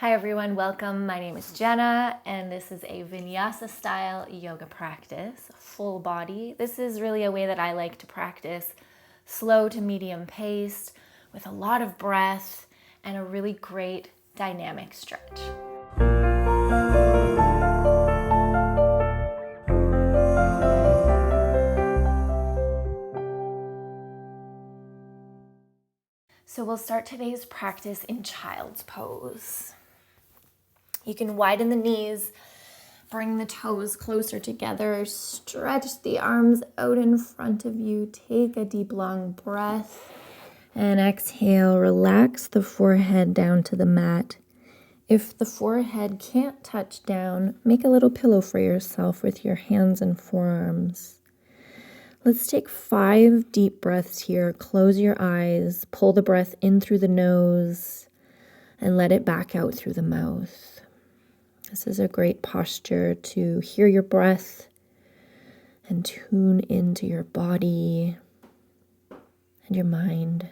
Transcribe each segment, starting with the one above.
Hi everyone, welcome. My name is Jenna and this is a Vinyasa style yoga practice, full body. This is really a way that I like to practice, slow to medium paced, with a lot of breath and a really great dynamic stretch. So we'll start today's practice in child's pose. You can widen the knees, bring the toes closer together, stretch the arms out in front of you, take a deep long breath, and exhale, relax the forehead down to the mat. If the forehead can't touch down, make a little pillow for yourself with your hands and forearms. Let's take 5 deep breaths here. Close your eyes, pull the breath in through the nose, and let it back out through the mouth. This is a great posture to hear your breath and tune into your body and your mind.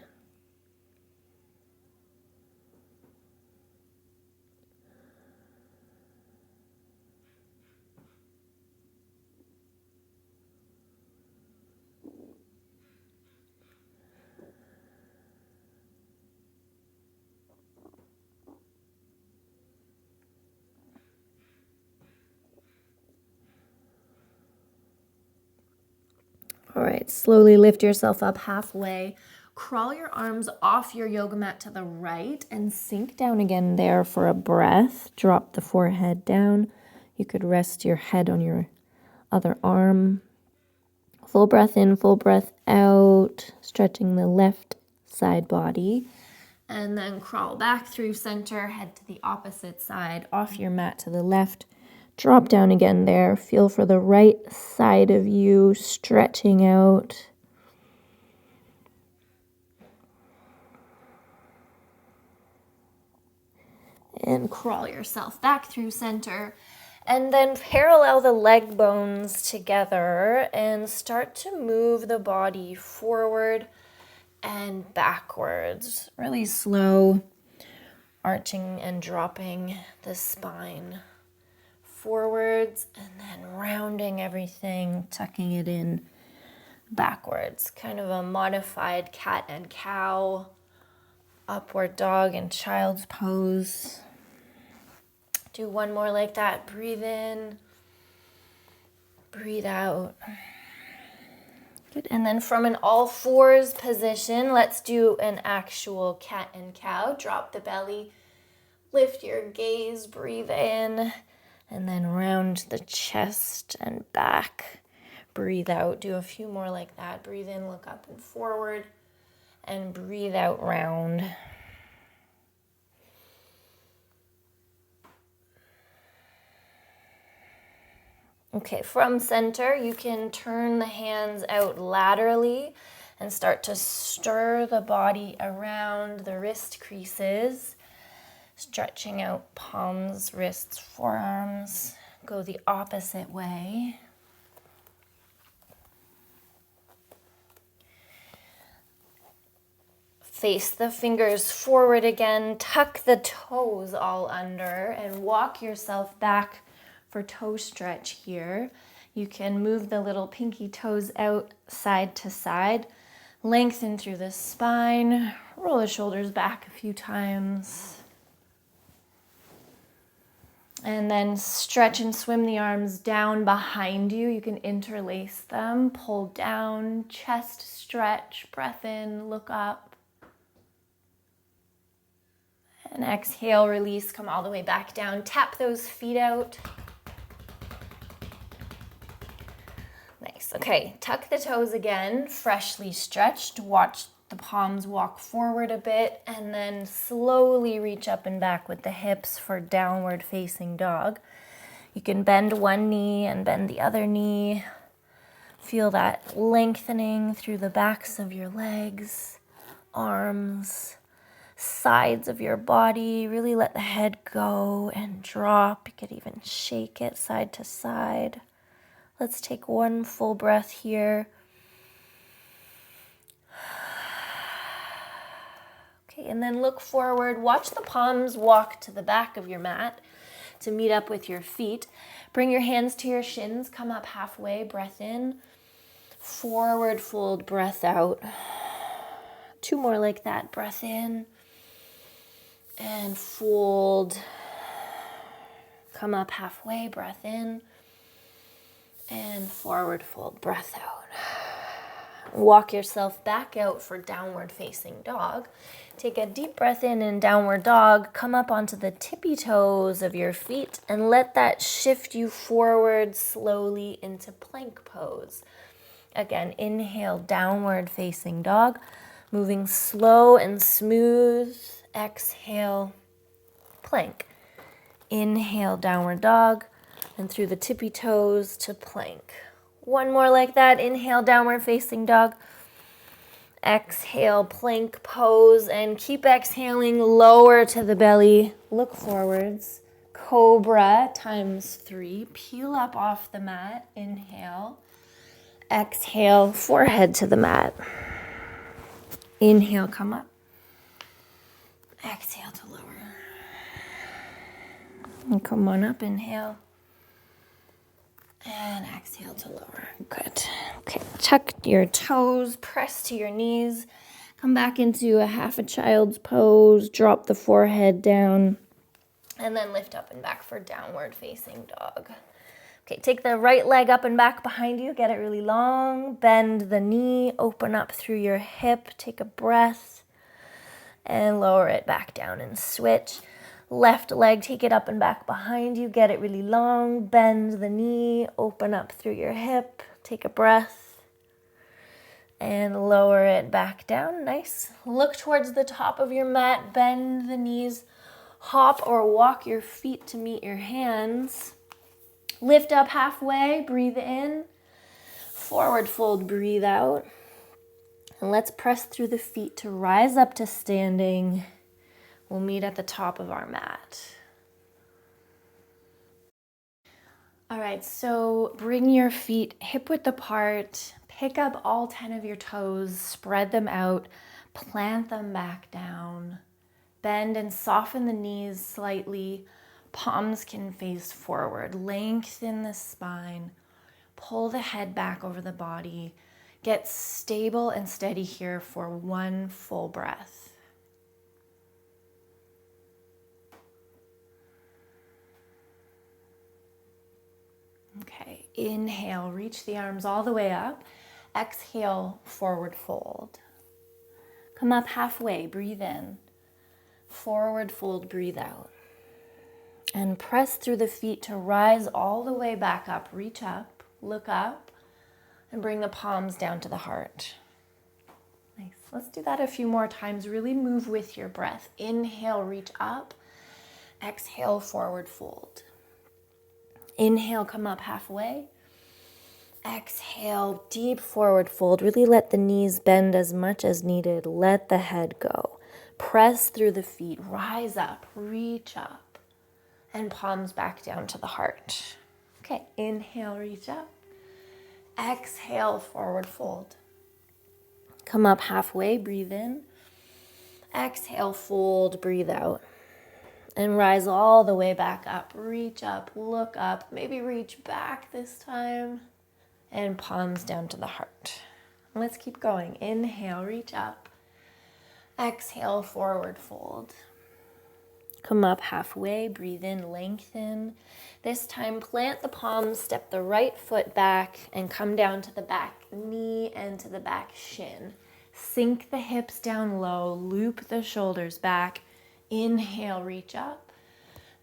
All right, slowly lift yourself up halfway. Crawl your arms off your yoga mat to the right and sink down again there for a breath. Drop the forehead down. You could rest your head on your other arm. Full breath in, full breath out, stretching the left side body. And then crawl back through center, head to the opposite side, off your mat to the left. Drop down again there. Feel for the right side of you, stretching out. And crawl yourself back through center. And then parallel the leg bones together and start to move the body forward and backwards. Really slow, arching and dropping the spine forwards and then rounding everything, tucking it in backwards. Kind of a modified cat and cow, upward dog and child's pose. Do one more like that. Breathe in, breathe out. Good. And then from an all fours position, let's do an actual cat and cow. Drop the belly, lift your gaze, breathe in, and then round the chest and back. Breathe out. Do a few more like that. Breathe in, look up and forward, and breathe out, round. Okay, from center, you can turn the hands out laterally and start to stir the body around the wrist creases, stretching out palms, wrists, forearms. Go the opposite way. Face the fingers forward again, tuck the toes all under, and walk yourself back for toe stretch here. You can move the little pinky toes out side to side, lengthen through the spine, roll the shoulders back a few times, and then stretch and swim the arms down behind you. You can interlace them, pull down, chest stretch, breath in, look up. And exhale, release, come all the way back down. Tap those feet out. Nice. Okay, tuck the toes again, freshly stretched. Watch the palms walk forward a bit, and then slowly reach up and back with the hips for downward facing dog. You can bend one knee and bend the other knee. Feel that lengthening through the backs of your legs, arms, sides of your body. Really let the head go and drop. You could even shake it side to side. Let's take one full breath here. Okay, and then look forward. Watch the palms walk to the back of your mat to meet up with your feet. Bring your hands to your shins. Come up halfway. Breath in. Forward fold. Breath out. 2 more like that. Breath in. And fold. Come up halfway. Breath in. And forward fold. Breath out. Walk yourself back out for downward facing dog. Take a deep breath in downward dog. Come up onto the tippy toes of your feet and let that shift you forward slowly into plank pose. Again, inhale, downward facing dog. Moving slow and smooth. Exhale, plank. Inhale, downward dog. And through the tippy toes to plank. 1 more like that. Inhale, downward facing dog. Exhale, plank pose, and keep exhaling, lower to the belly. Look forwards. Cobra ×3. Peel up off the mat. Inhale. Exhale, forehead to the mat. Inhale, come up. Exhale to lower. And come on up, inhale. And exhale to lower. Good. Okay, tuck your toes, press to your knees. Come back into a half a child's pose. Drop the forehead down. And then lift up and back for downward facing dog. Okay, take the right leg up and back behind you. Get it really long. Bend the knee. Open up through your hip. Take a breath. And lower it back down and switch. Left leg, take it up and back behind you. Get it really long. Bend the knee. Open up through your hip. Take a breath. And lower it back down. Nice. Look towards the top of your mat. Bend the knees. Hop or walk your feet to meet your hands. Lift up halfway. Breathe in. Forward fold. Breathe out. And let's press through the feet to rise up to standing. We'll meet at the top of our mat. All right, so bring your feet hip width apart. Pick up all 10 of your toes, spread them out, plant them back down. Bend and soften the knees slightly. Palms can face forward. Lengthen the spine. Pull the head back over the body. Get stable and steady here for 1 full breath. Okay, inhale, reach the arms all the way up. Exhale, forward fold. Come up halfway, breathe in. Forward fold, breathe out. And press through the feet to rise all the way back up. Reach up, look up, and bring the palms down to the heart. Nice. Let's do that a few more times. Really move with your breath. Inhale, reach up. Exhale, forward fold. Inhale, come up halfway. Exhale, deep forward fold. Really let the knees bend as much as needed. Let the head go. Press through the feet. Rise up, reach up, and palms back down to the heart. Okay, inhale, reach up. Exhale, forward fold. Come up halfway, breathe in. Exhale, fold, breathe out. And rise all the way back up. Reach up, look up, maybe reach back this time. And palms down to the heart. Let's keep going. Inhale, reach up. Exhale, forward fold. Come up halfway, breathe in, lengthen. This time, plant the palms, step the right foot back, and come down to the back knee and to the back shin. Sink the hips down low, loop the shoulders back. Inhale, reach up.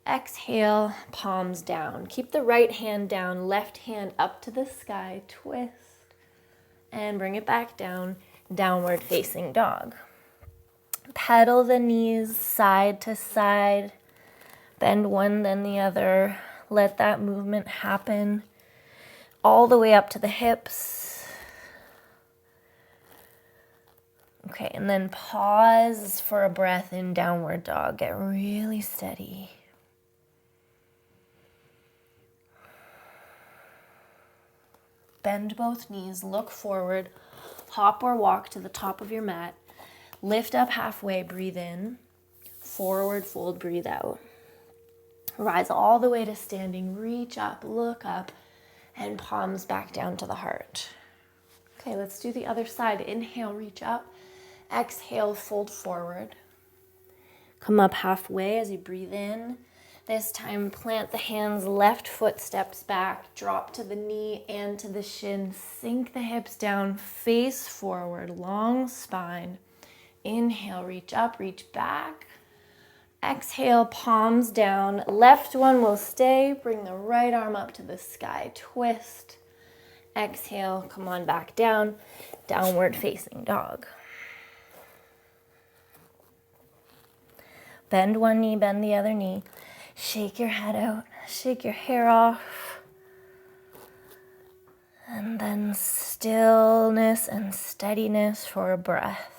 Exhale, palms down. Keep the right hand down, left hand up to the sky, twist, and bring it back down, downward facing dog. Pedal the knees side to side, bend one then the other. Let that movement happen all the way up to the hips. Okay, and then pause for a breath in downward dog. Get really steady. Bend both knees, look forward, hop or walk to the top of your mat. Lift up halfway, breathe in. Forward fold, breathe out. Rise all the way to standing, reach up, look up, and palms back down to the heart. Okay, let's do the other side. Inhale, reach up. Exhale, fold forward. Come up halfway as you breathe in. This time, plant the hands, left foot steps back, drop to the knee and to the shin. Sink the hips down, face forward, long spine. Inhale, reach up, reach back. Exhale, palms down. Left one will stay. Bring the right arm up to the sky. Twist. Exhale, come on back down. Downward facing dog. Bend one knee, bend the other knee. Shake your head out. Shake your hair off. And then stillness and steadiness for a breath.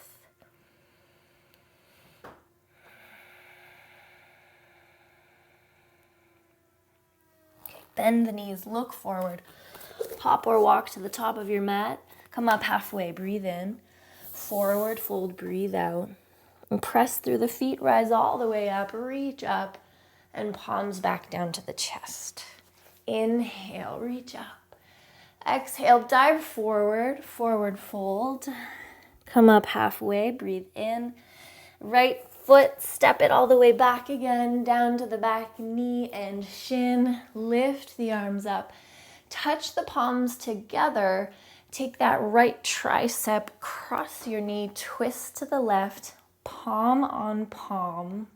Bend the knees, look forward. Hop or walk to the top of your mat. Come up halfway, breathe in. Forward fold, breathe out. And press through the feet, rise all the way up, reach up, and palms back down to the chest. Inhale, reach up. Exhale, dive forward, forward fold. Come up halfway, breathe in. Right foot, step it all the way back again, down to the back knee and shin. Lift the arms up. Touch the palms together. Take that right tricep, cross your knee, twist to the left, palm on palm.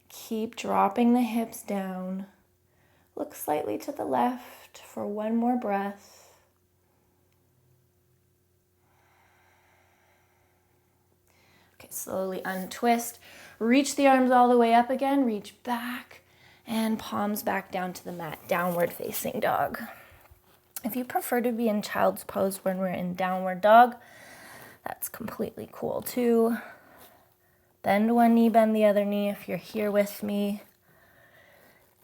Keep dropping the hips down. Look slightly to the left for one more breath. Okay, slowly untwist. Reach the arms all the way up again. Reach back and palms back down to the mat. Downward facing dog. If you prefer to be in child's pose when we're in downward dog, that's completely cool too. Bend one knee, bend the other knee if you're here with me.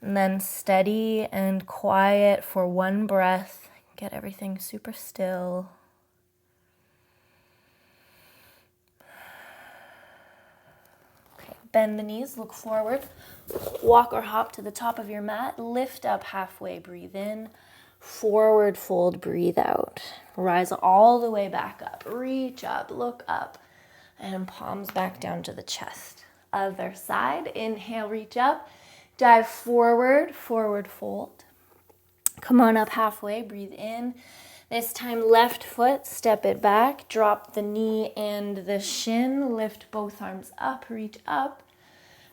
And then steady and quiet for one breath. Get everything super still. Okay, bend the knees, look forward. Walk or hop to the top of your mat. Lift up halfway, breathe in. Forward fold, breathe out. Rise all the way back up. Reach up, look up, and palms back down to the chest. Other side, inhale, reach up. Dive forward, forward fold. Come on up halfway, breathe in. This time, left foot, step it back. Drop the knee and the shin. Lift both arms up, reach up.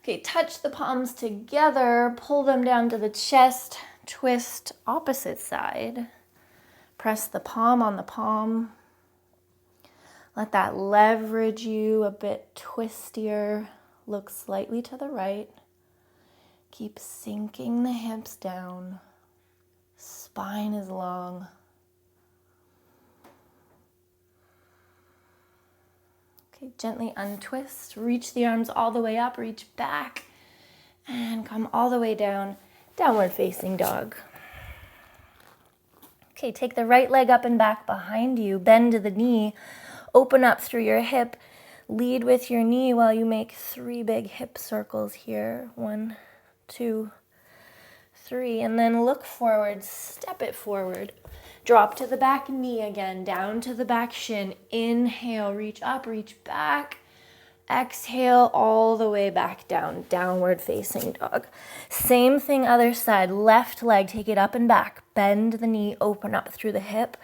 Okay, touch the palms together. Pull them down to the chest. Twist opposite side. Press the palm on the palm. Let that leverage you a bit twistier. Look slightly to the right. Keep sinking the hips down. Spine is long. Okay, gently untwist. Reach the arms all the way up. Reach back. And come all the way down. Downward facing dog. Okay, take the right leg up and back behind you. Bend to the knee. Open up through your hip. Lead with your knee while you make 3 big hip circles here. 1, 2, 3. And then look forward. Step it forward. Drop to the back knee again. Down to the back shin. Inhale. Reach up. Reach back. Exhale all the way back down, downward facing dog. Same thing other side, left leg, take it up and back. Bend the knee, open up through the hip.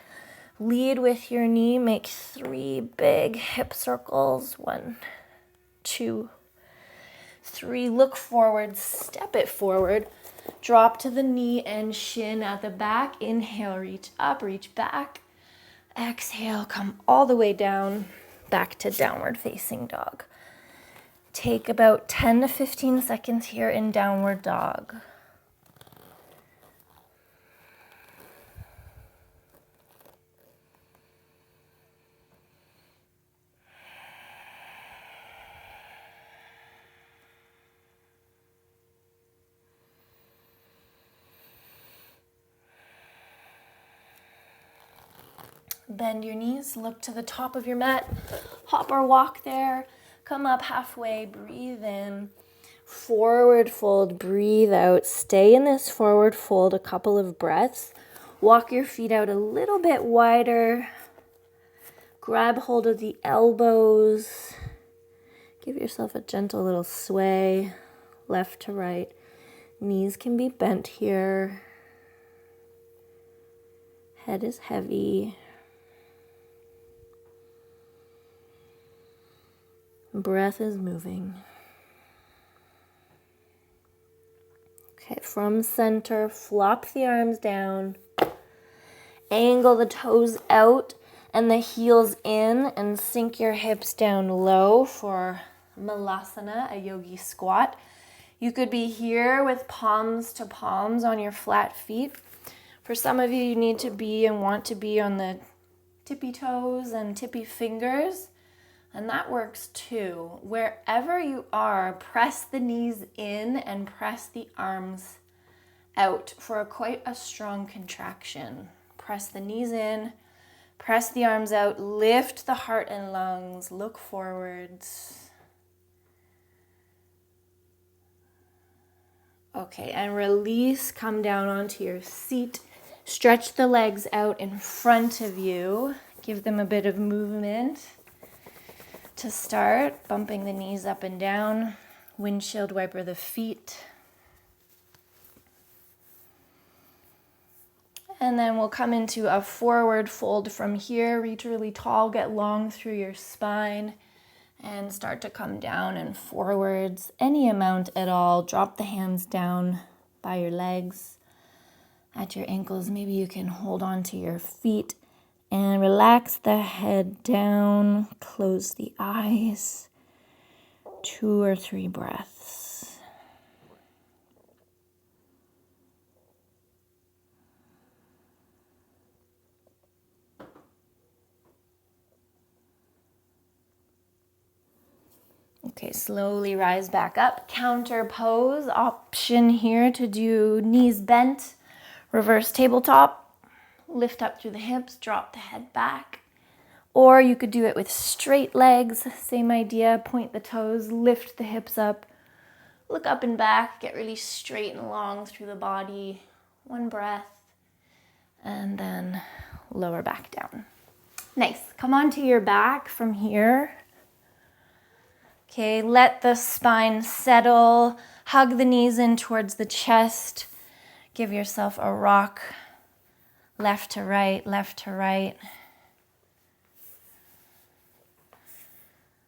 Lead with your knee, make 3 big hip circles. 1, 2, 3. Look forward, step it forward. Drop to the knee and shin at the back. Inhale, reach up, reach back. Exhale, come all the way down, back to downward facing dog. Take about 10 to 15 seconds here in downward dog. Bend your knees, look to the top of your mat, hop or walk there. Come up halfway, breathe in. Forward fold, breathe out. Stay in this forward fold a couple of breaths. Walk your feet out a little bit wider. Grab hold of the elbows. Give yourself a gentle little sway, left to right. Knees can be bent here. Head is heavy. Breath is moving. Okay, from center, flop the arms down. Angle the toes out and the heels in and sink your hips down low for Malasana, a yogi squat. You could be here with palms to palms on your flat feet. For some of you, you need to be and want to be on the tippy toes and tippy fingers, and that works too. Wherever you are, press the knees in and press the arms out for quite a strong contraction. Press the knees in, press the arms out, lift the heart and lungs, look forwards. Okay, and release, come down onto your seat. Stretch the legs out in front of you. Give them a bit of movement to start. Bumping the knees up and down. Windshield wiper the feet. And then we'll come into a forward fold from here. Reach really tall, get long through your spine. And start to come down and forwards, any amount at all. Drop the hands down by your legs, at your ankles. Maybe you can hold on to your feet and relax the head down. Close the eyes. 2 or 3 breaths. Okay, slowly rise back up. Counter pose. Option here to do knees bent. Reverse tabletop. Lift up through the hips. Drop the head back. Or you could do it with straight legs. Same idea. Point the toes. Lift the hips up. Look up and back. Get really straight and long through the body. 1 breath. And then lower back down. Nice. Come onto your back from here. Okay, let the spine settle. Hug the knees in towards the chest. Give yourself a rock. Left to right, left to right.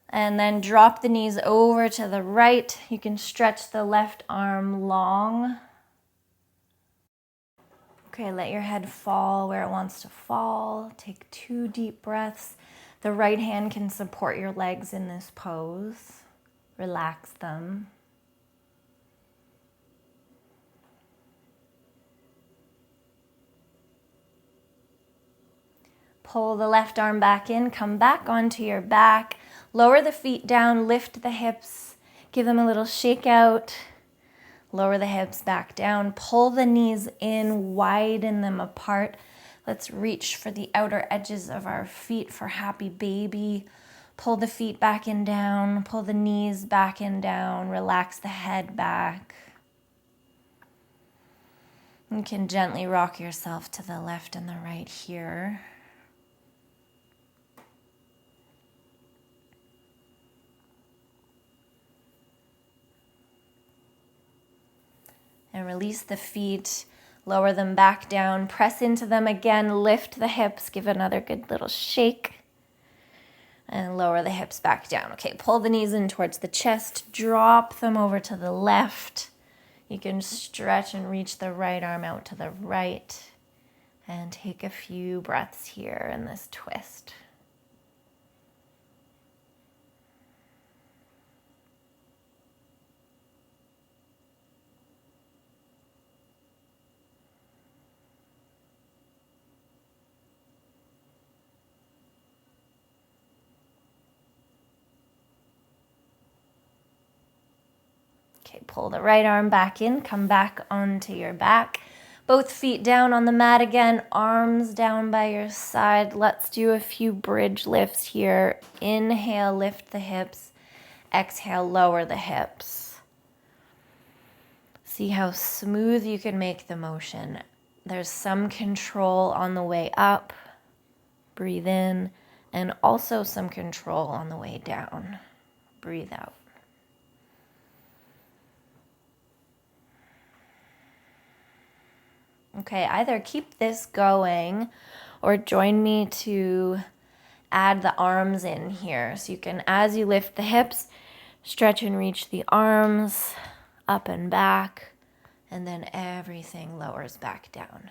And then drop the knees over to the right. You can stretch the left arm long. Okay, let your head fall where it wants to fall. Take 2 deep breaths. The right hand can support your legs in this pose. Relax them. Pull the left arm back in, come back onto your back. Lower the feet down, lift the hips. Give them a little shake out. Lower the hips back down. Pull the knees in, widen them apart. Let's reach for the outer edges of our feet for happy baby. Pull the feet back and down. Pull the knees back and down. Relax the head back. You can gently rock yourself to the left and the right here. And release the feet, lower them back down, press into them again, lift the hips, give another good little shake, and lower the hips back down. Okay, pull the knees in towards the chest, drop them over to the left. You can stretch and reach the right arm out to the right, and take a few breaths here in this twist. Okay, pull the right arm back in, come back onto your back. Both feet down on the mat again, arms down by your side. Let's do a few bridge lifts here. Inhale, lift the hips. exhale, lower the hips. See how smooth you can make the motion. There's some control on the way up. Breathe in, and also some control on the way down. Breathe out. Okay, either keep this going or join me to add the arms in here. So you can, as you lift the hips, stretch and reach the arms up and back, and then everything lowers back down.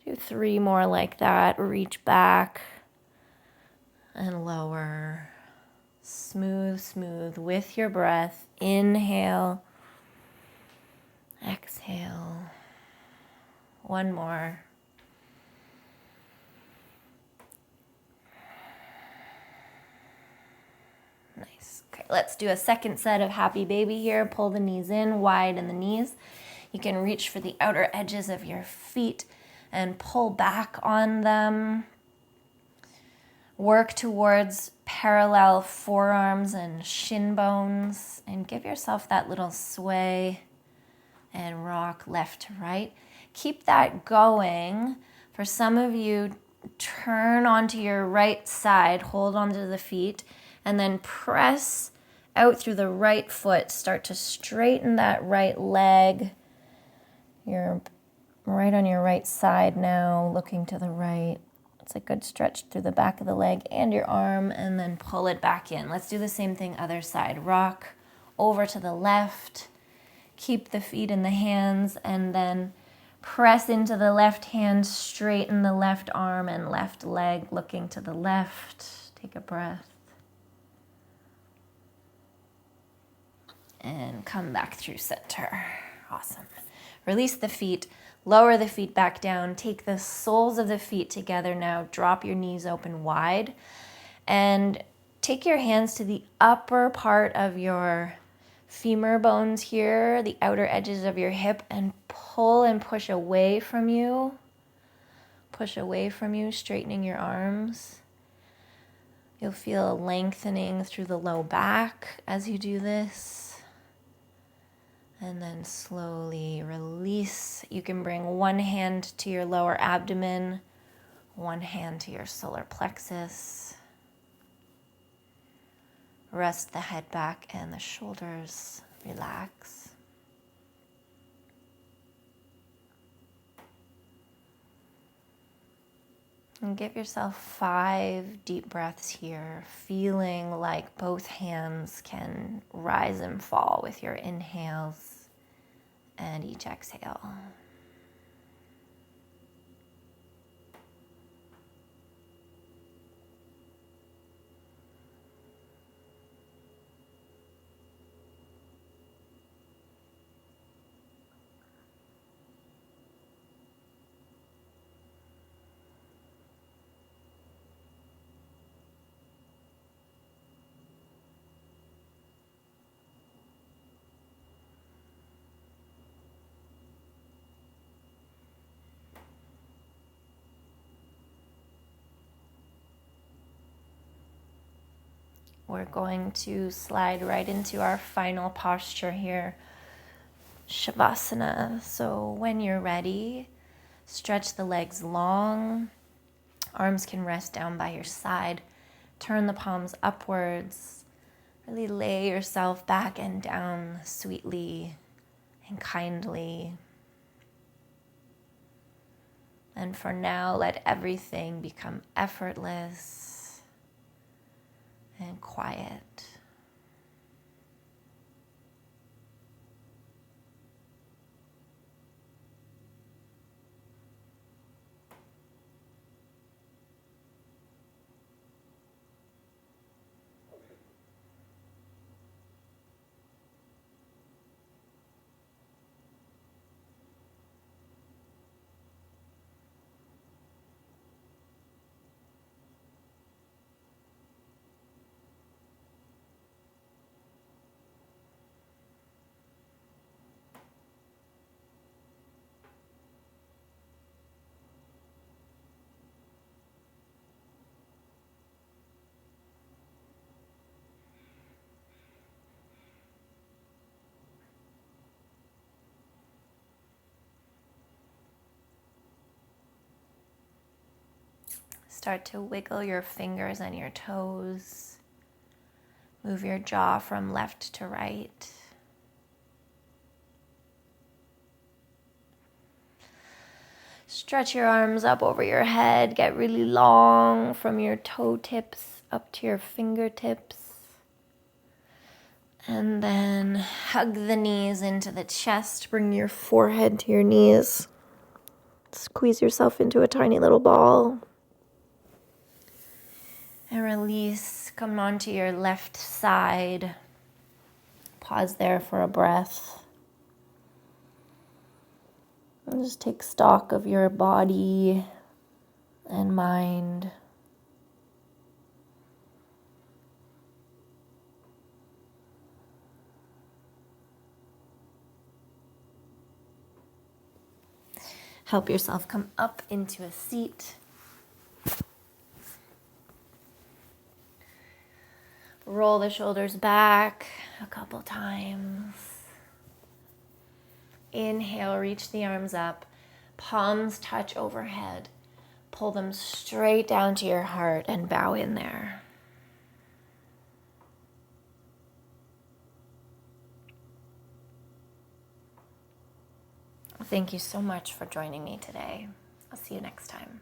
Do 3 more like that. Reach back and lower. Smooth, smooth with your breath. Inhale. Exhale. 1 more. Nice. Okay, let's do a second set of happy baby here. Pull the knees in, widen the knees. You can reach for the outer edges of your feet and pull back on them. Work towards parallel forearms and shin bones, and give yourself that little sway and rock left to right. Keep that going. For some of you, turn onto your right side, hold onto the feet, and then press out through the right foot. Start to straighten that right leg. You're right on your right side now, looking to the right. It's a good stretch through the back of the leg and your arm, and then pull it back in. Let's do the same thing other side. Rock over to the left. Keep the feet in the hands, and then press into the left hand, straighten the left arm and left leg, looking to the left. Take a breath. And come back through center. Awesome. Release the feet, lower the feet back down. Take the soles of the feet together now. Drop your knees open wide. And take your hands to the upper part of your femur bones here, the outer edges of your hip, and pull and push away from you. Push away from you, straightening your arms. You'll feel a lengthening through the low back as you do this. And then slowly release. You can bring one hand to your lower abdomen, one hand to your solar plexus. Rest the head back and the shoulders. Relax. And give yourself 5 deep breaths here, feeling like both hands can rise and fall with your inhales and each exhale. We're going to slide right into our final posture here, Shavasana. So when you're ready, stretch the legs long. Arms can rest down by your side. Turn the palms upwards. Really lay yourself back and down sweetly and kindly. And for now, let everything become effortless and quiet. Start to wiggle your fingers and your toes. Move your jaw from left to right. Stretch your arms up over your head. Get really long from your toe tips up to your fingertips. And then hug the knees into the chest. Bring your forehead to your knees. Squeeze yourself into a tiny little ball. And release. Come onto your left side. Pause there for a breath. And just take stock of your body and mind. Help yourself come up into a seat. Roll the shoulders back a couple times. Inhale, reach the arms up. Palms touch overhead. Pull them straight down to your heart and bow in there. Thank you so much for joining me today. I'll see you next time.